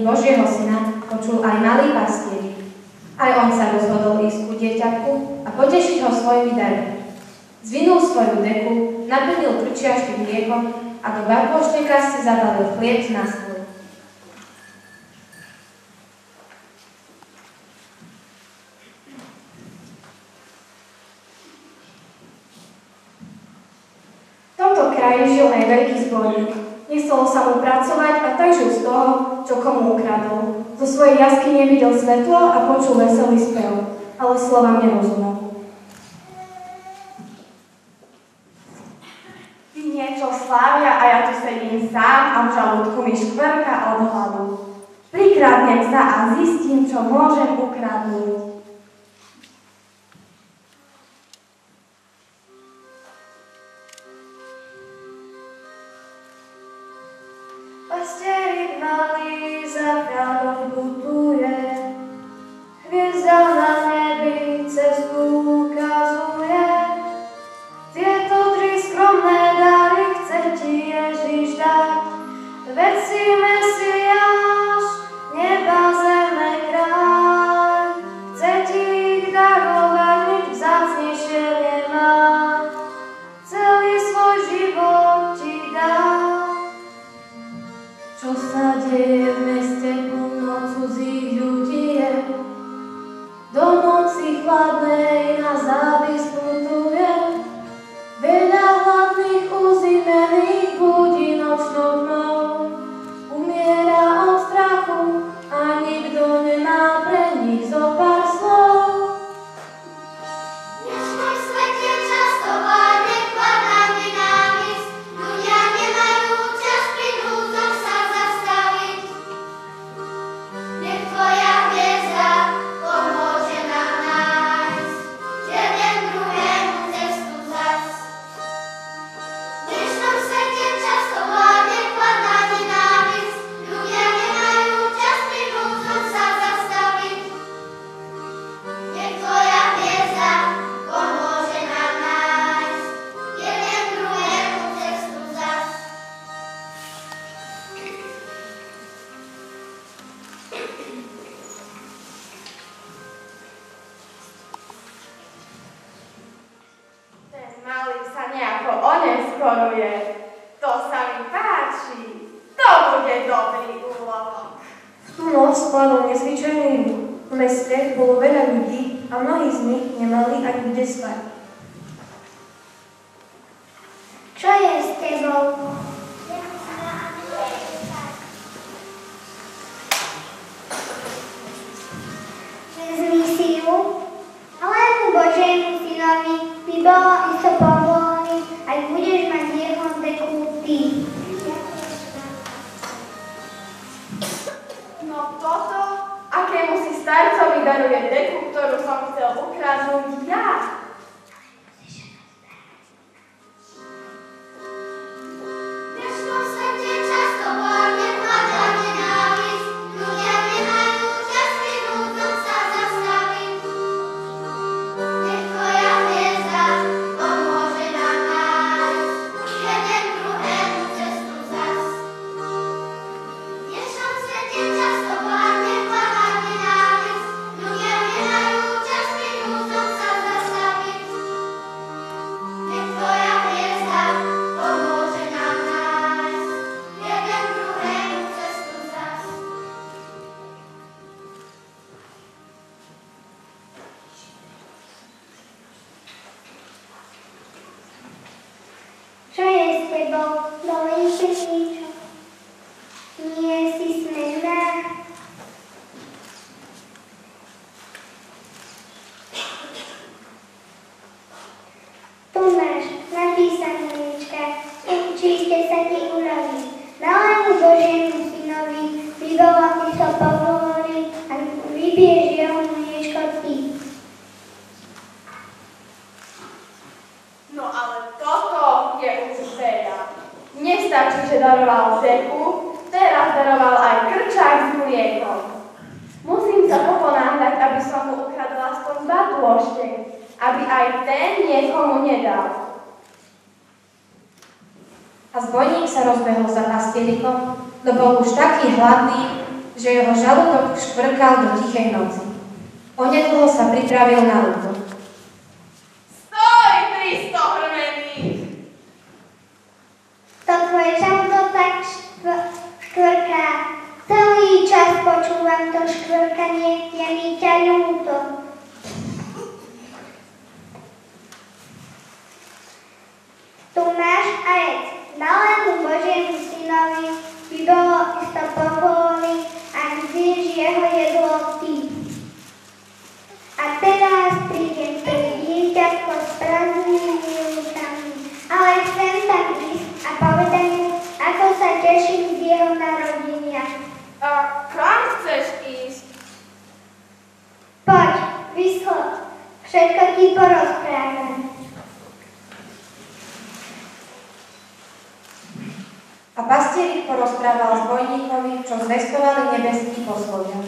Božieho syna počul aj malý pastier. Aj on sa rozhodol ísť ku dieťatku a potešiť ho svojimi darmi. Zvinul svoju deku, naplnil krčiašky mliekom a do barkošteka si zabalil chlieb na stôl. V tomto kraji žil aj veľký zborník. Nechcelo sa mu pracovať a tak žil z toho, čo komu ukradol. Zo svojej jaskyne videl svetlo a počul veselý spev, ale slovám nerozumel. Ty niečo slávia a ja tu sedím sám a v žalúdku mi škvrka od hladu. Prikradnem sa a zistím, čo môžem ukradnúť. Pastierik malý za kráľom putuje, hviezda na nebi cestu ukazuje. Tieto tri skromné dary chce ti Ježiš dať, veď si Mesiáš, neba zeme kráľ. Chce ti ich darovať, nič vzácnejšie nemá, celý svoj život ti dá. Čo sa deje v meste plno cudzích ľudí je, do noci chladnej na závis putuje. Veľa hladných uzimených budí nočnou tmou, umiera od strachu a nikto nemá pre nich zo pár slov. zhoruje. To sa mi páči. To bude dobrý úlovok. V tú noc spadol nezvyčajný ruch. V meste bolo veľa ľudí a mnohí z nich nemali ani kde spať. Čo je s tebou? Z misiu? Alému Božiemu synovi by bolo isto povolený, aj budeš mať jeho deku ty. No toto, akému si starcovi daruje deku, ktorú som chcel ukradnúť ja. Čo je s tebou? Bolí ťa niečo? Nie si smedná? Tu máš, napísané Nička. Určite sa ti uľaví. Dalému Božiemu synovi by bolo isto povolí, ak vypiješ jeho mliečko ty. No ale toto je už veľa. Nestačí, že daroval deku, teraz daroval aj krčák s mliekom. Musím sa poponáhľať, aby som mu ukradol aspoň 2 dôšte, aby aj ten niekomu nedal. A zbojník sa rozbehol za pastierikom, no bol už taký hladný, že jeho žalúdok škvrkal do tichej noci. Onedlho sa pripravil na útok. Stoj, 300 hrmených! To tvoj žalúdok tak škvrká. Celý čas počúvam to škvrkanie, je mi ťa ľúto. Tu máš a jedz. Dalému Božiemu synovi by bolo isto povolí, ak zješ jeho jedlo ty. A teraz prídem pre dieťatko s prázdnymi rukami, ale chcem tam ísť a povedať mu, ako sa teším z jeho narodenia. A kam chceš ísť? Poď, vyschod, všetko ti porozprávam. A pastierik porozprával zbojníkovi, čo zvestovali nebeskí poslovia.